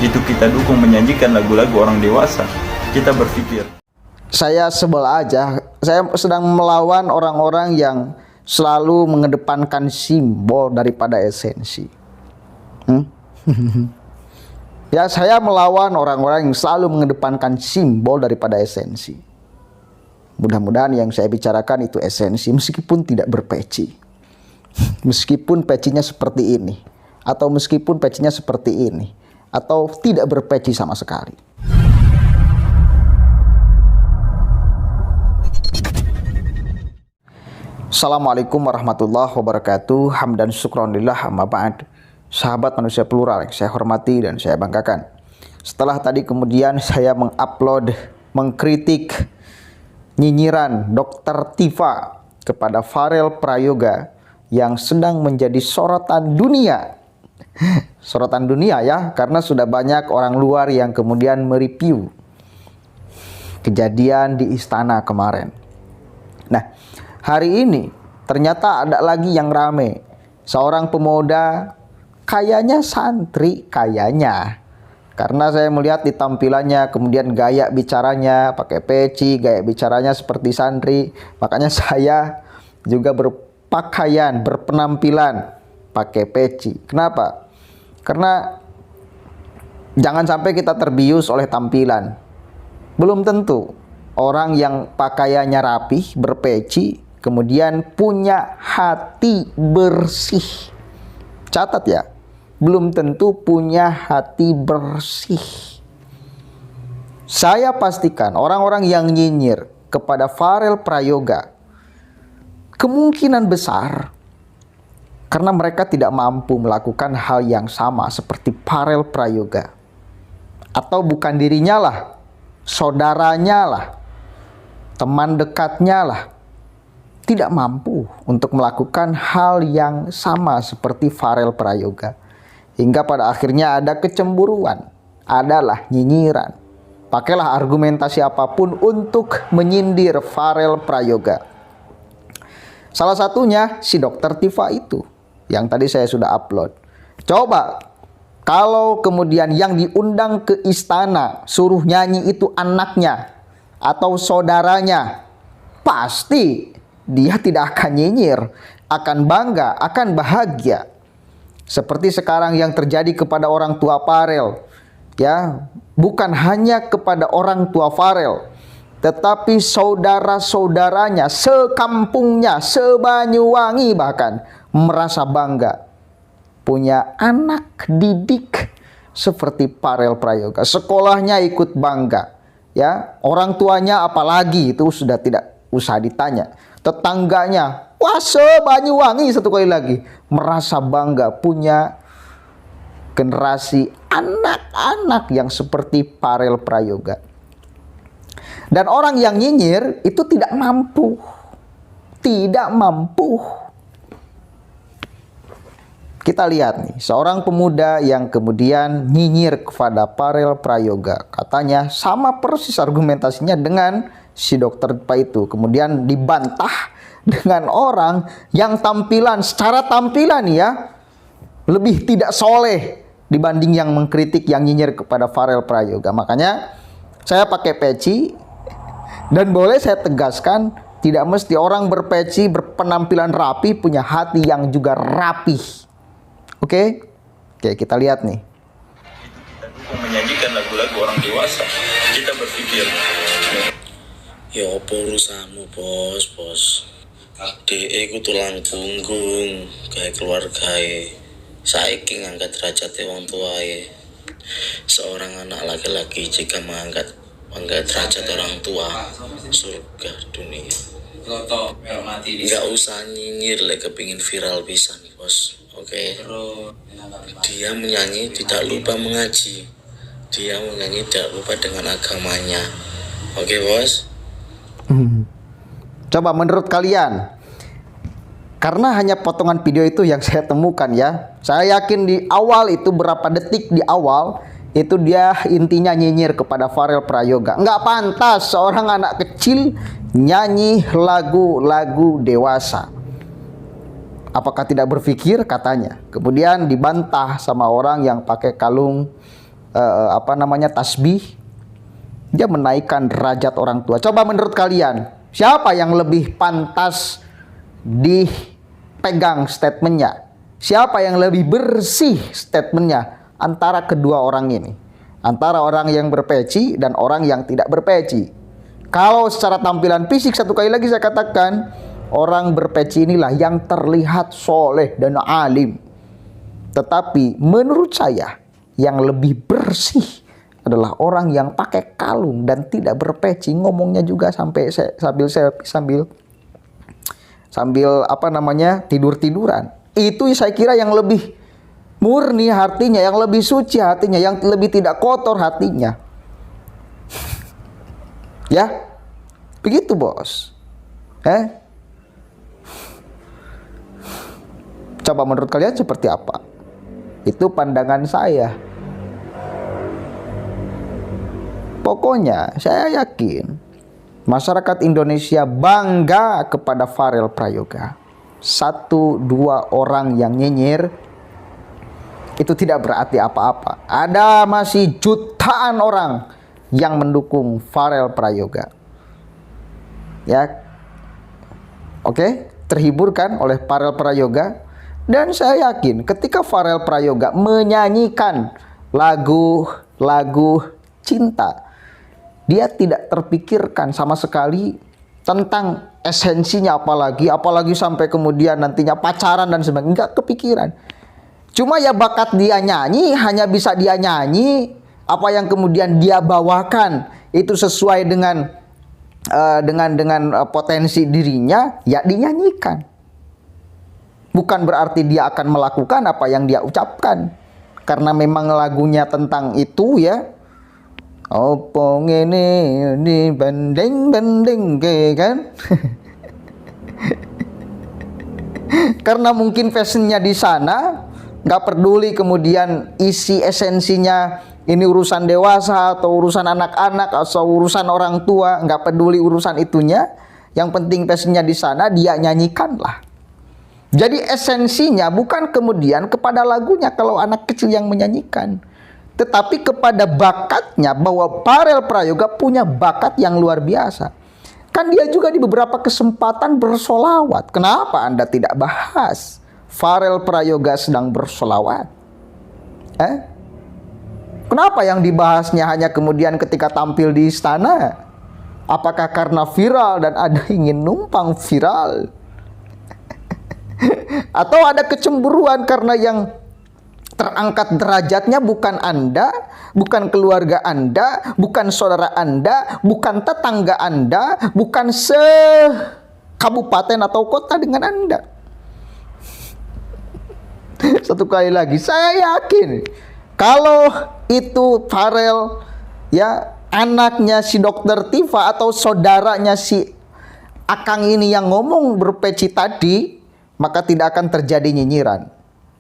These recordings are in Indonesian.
itu kita dukung menyajikan lagu-lagu orang dewasa, kita berpikir saya sebel aja. Saya sedang melawan orang-orang yang selalu mengedepankan simbol daripada esensi. Ya, saya melawan orang-orang yang selalu mengedepankan simbol daripada esensi. Mudah-mudahan yang saya bicarakan itu esensi, meskipun tidak berpeci. Meskipun pecinya seperti ini, atau meskipun pecinya seperti ini, atau tidak berpeci sama sekali. Assalamualaikum warahmatullahi wabarakatuh. Hamdan syukronillah amma ba'd. Sahabat manusia plural yang saya hormati dan saya banggakan. Setelah tadi kemudian saya mengupload, mengkritik nyinyiran Dr. Tifa kepada Farel Prayoga yang sedang menjadi sorotan dunia. Sorotan dunia ya, karena sudah banyak orang luar yang kemudian mereview kejadian di istana kemarin. Nah, hari ini ternyata ada lagi yang rame. Seorang pemuda, kayaknya santri, kayaknya. Karena saya melihat di tampilannya, kemudian gaya bicaranya pakai peci, gaya bicaranya seperti santri. Makanya saya juga berpakaian, berpenampilan pakai peci. Kenapa? Karena jangan sampai kita terbius oleh tampilan. Belum tentu orang yang pakaiannya rapih, berpeci, kemudian punya hati bersih. Catat ya, belum tentu punya hati bersih. Saya pastikan orang-orang yang nyinyir kepada Farel Prayoga kemungkinan besar karena mereka tidak mampu melakukan hal yang sama seperti Farel Prayoga. Atau bukan dirinya lah, saudaranya lah, teman dekatnya lah, tidak mampu untuk melakukan hal yang sama seperti Farel Prayoga. Hingga pada akhirnya ada kecemburuan, adalah nyinyiran. Pakailah argumentasi apapun untuk menyindir Farel Prayoga. Salah satunya si Dr. Tifa itu, yang tadi saya sudah upload. Coba, kalau kemudian yang diundang ke istana suruh nyanyi itu anaknya atau saudaranya, pasti dia tidak akan nyinyir, akan bangga, akan bahagia. Seperti sekarang yang terjadi kepada orang tua Farel. Ya, bukan hanya kepada orang tua Farel, tetapi saudara-saudaranya, sekampungnya, se-Banyuwangi bahkan merasa bangga punya anak didik seperti Farel Prayoga. Sekolahnya ikut bangga. Ya, orang tuanya apalagi itu sudah tidak usah ditanya. Tetangganya, wah, se-Banyuwangi satu kali lagi merasa bangga punya generasi anak-anak yang seperti Farel Prayoga. Dan orang yang nyinyir itu tidak mampu. Tidak mampu. Kita lihat nih, seorang pemuda yang kemudian nyinyir kepada Farel Prayoga. Katanya sama persis argumentasinya dengan si dokter Tifa itu. Kemudian dibantah dengan orang yang secara tampilan ya, lebih tidak soleh dibanding yang mengkritik, yang nyinyir kepada Farel Prayoga. Makanya saya pakai peci. Dan boleh saya tegaskan, tidak mesti orang berpeci, berpenampilan rapi, punya hati yang juga rapih. Oke, kita lihat nih. kita dukung menyajikan lagu-lagu orang dewasa, kita berpikir Ya apa urusanmu bos DE ku tulang punggung kayak keluargae saiki ngangkat derajat wong tuae. Seorang anak laki-laki jika mengangkat derajat orang tua, surga dunia. Nggak usah nyinyir kepingin viral bisa nih bos. Oke. Dia menyanyi tidak lupa mengaji. Dia menyanyi tidak lupa dengan agamanya. Oke bos. Coba menurut kalian, karena hanya potongan video itu yang saya temukan ya, saya yakin di awal itu berapa detik di awal itu dia intinya nyinyir kepada Farel Prayoga. Nggak pantas seorang anak kecil nyanyi lagu-lagu dewasa. Apakah tidak berpikir katanya. Kemudian dibantah sama orang yang pakai kalung tasbih. Dia menaikkan derajat orang tua. Coba menurut kalian, siapa yang lebih pantas dipegang statementnya? Siapa yang lebih bersih statementnya antara kedua orang ini? Antara orang yang berpeci dan orang yang tidak berpeci. Kalau secara tampilan fisik, satu kali lagi saya katakan, orang berpeci inilah yang terlihat soleh dan alim. Tetapi menurut saya yang lebih bersih adalah orang yang pakai kalung dan tidak berpeci, ngomongnya juga sambil tidur-tiduran. Itu saya kira yang lebih murni hatinya, yang lebih suci hatinya, yang lebih tidak kotor hatinya. Ya, begitu bos. Coba menurut kalian seperti apa? Itu pandangan saya. Pokoknya saya yakin masyarakat Indonesia bangga kepada Farel Prayoga. 1-2 orang yang nyinyir itu tidak berarti apa-apa. Ada masih jutaan orang yang mendukung Farel Prayoga. Ya, oke, terhibur kan oleh Farel Prayoga? Dan saya yakin ketika Farel Prayoga menyanyikan lagu cinta, dia tidak terpikirkan sama sekali tentang esensinya, apalagi sampai kemudian nantinya pacaran dan sebagainya. Enggak kepikiran. Cuma ya bakat dia nyanyi, hanya bisa dia nyanyi, apa yang kemudian dia bawakan itu sesuai dengan potensi dirinya, ya dinyanyikan. Bukan berarti dia akan melakukan apa yang dia ucapkan, karena memang lagunya tentang itu ya. Opo ngene ini banding kan. Karena mungkin fashionnya di sana, nggak peduli kemudian isi esensinya ini urusan dewasa atau urusan anak-anak atau urusan orang tua, nggak peduli urusan itunya. Yang penting fashionnya di sana, dia nyanyikan lah. Jadi esensinya bukan kemudian kepada lagunya kalau anak kecil yang menyanyikan, tetapi kepada bakatnya, bahwa Farel Prayoga punya bakat yang luar biasa. Kan dia juga di beberapa kesempatan bersolawat. Kenapa Anda tidak bahas Farel Prayoga sedang bersolawat? Kenapa yang dibahasnya hanya kemudian ketika tampil di istana? Apakah karena viral dan ada ingin numpang viral? Atau ada kecemburuan karena yang terangkat derajatnya bukan Anda, bukan keluarga Anda, bukan saudara Anda, bukan tetangga Anda, bukan sekabupaten atau kota dengan Anda. Satu kali lagi, saya yakin kalau itu Farel, ya anaknya si Dokter Tifa atau saudaranya si Akang ini yang ngomong berpeci tadi, maka tidak akan terjadi nyinyiran.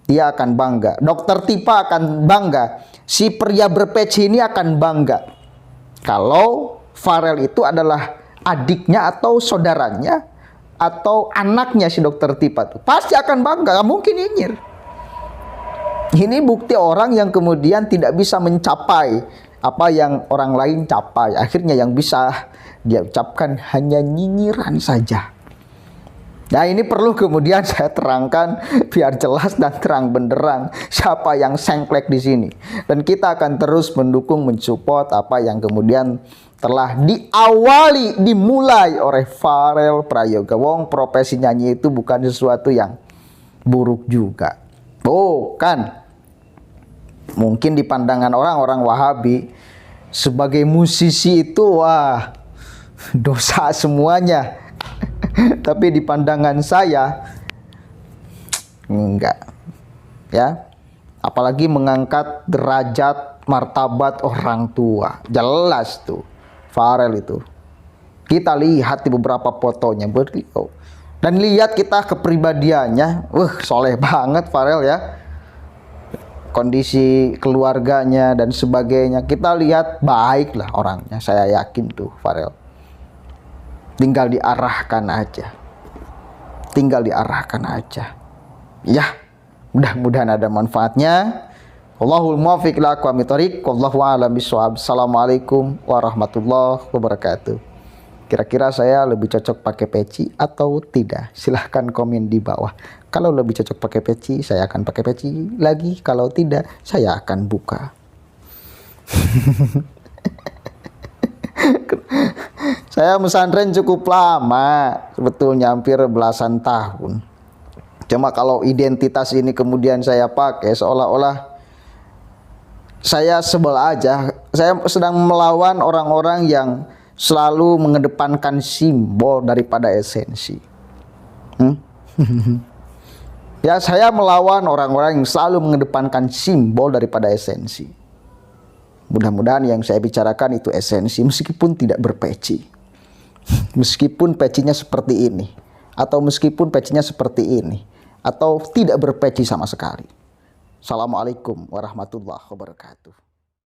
Dia akan bangga. Dokter Tifa akan bangga. Si pria berpeci ini akan bangga. Kalau Farel itu adalah adiknya atau saudaranya atau anaknya si Dokter Tifa itu, pasti akan bangga. Gak mungkin nyinyir. Ini bukti orang yang kemudian tidak bisa mencapai apa yang orang lain capai. Akhirnya yang bisa dia ucapkan hanya nyinyiran saja. Nah, ini perlu kemudian saya terangkan biar jelas dan terang benderang siapa yang sengklek di sini. Dan kita akan terus mendukung, mensupport apa yang kemudian telah dimulai oleh Farel Prayoga. Wong profesi nyanyi itu bukan sesuatu yang buruk juga. Bukan. Mungkin di pandangan orang-orang Wahabi sebagai musisi itu wah dosa semuanya. Tapi di pandangan saya enggak. Ya. Apalagi mengangkat derajat martabat orang tua. Jelas tuh Farel itu. Kita lihat di beberapa fotonya beliau. Dan lihat kita kepribadiannya, soleh banget Farel ya. Kondisi keluarganya dan sebagainya, kita lihat baik lah orangnya. Saya yakin tuh Farel. Tinggal diarahkan aja. Ya, mudah-mudahan ada manfaatnya. Wallahul muwaffiq ila aqwamit thoriq. Wallahu a'lam bishawab. Assalamualaikum warahmatullahi wabarakatuh. Kira-kira saya lebih cocok pakai peci atau tidak? Silahkan komen di bawah. Kalau lebih cocok pakai peci, saya akan pakai peci lagi. Kalau tidak, saya akan buka. Saya pesantren cukup lama, sebetulnya hampir belasan tahun. Cuma kalau identitas ini kemudian saya pakai seolah-olah saya sebel aja. Saya sedang melawan orang-orang yang selalu mengedepankan simbol daripada esensi. Ya, saya melawan orang-orang yang selalu mengedepankan simbol daripada esensi. Mudah-mudahan yang saya bicarakan itu esensi, meskipun tidak berpeci. Meskipun pecinya seperti ini, atau meskipun pecinya seperti ini, atau tidak berpeci sama sekali. Assalamualaikum warahmatullahi wabarakatuh.